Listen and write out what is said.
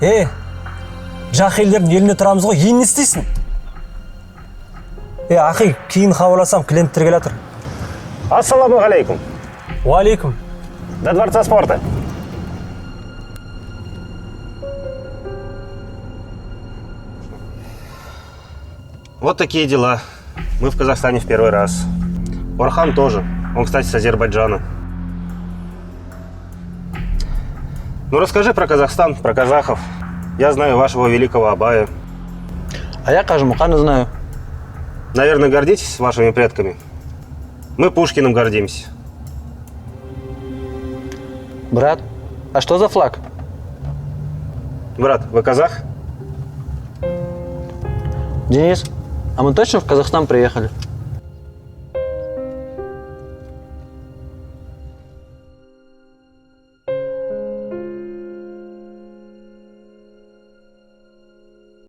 Жақ елдердің еліне тұрамыз ғой, кейін не істейсің? Ақи, кейін хабарласам, клиенттер келе жатыр. Ассаламуалейкум. Уалейкум. До Дворца спорта. Вот такие дела. Мы в Казахстане в первый раз. Орхан тоже. Он, кстати, с Азербайджана. Ну, расскажи про Казахстан, про казахов. Я знаю вашего великого Абая. А я Кажимукана знаю. Наверное, гордитесь вашими предками? Мы Пушкиным гордимся. Брат, а что за флаг? Брат, вы казах? Денис, а мы точно в Казахстан приехали?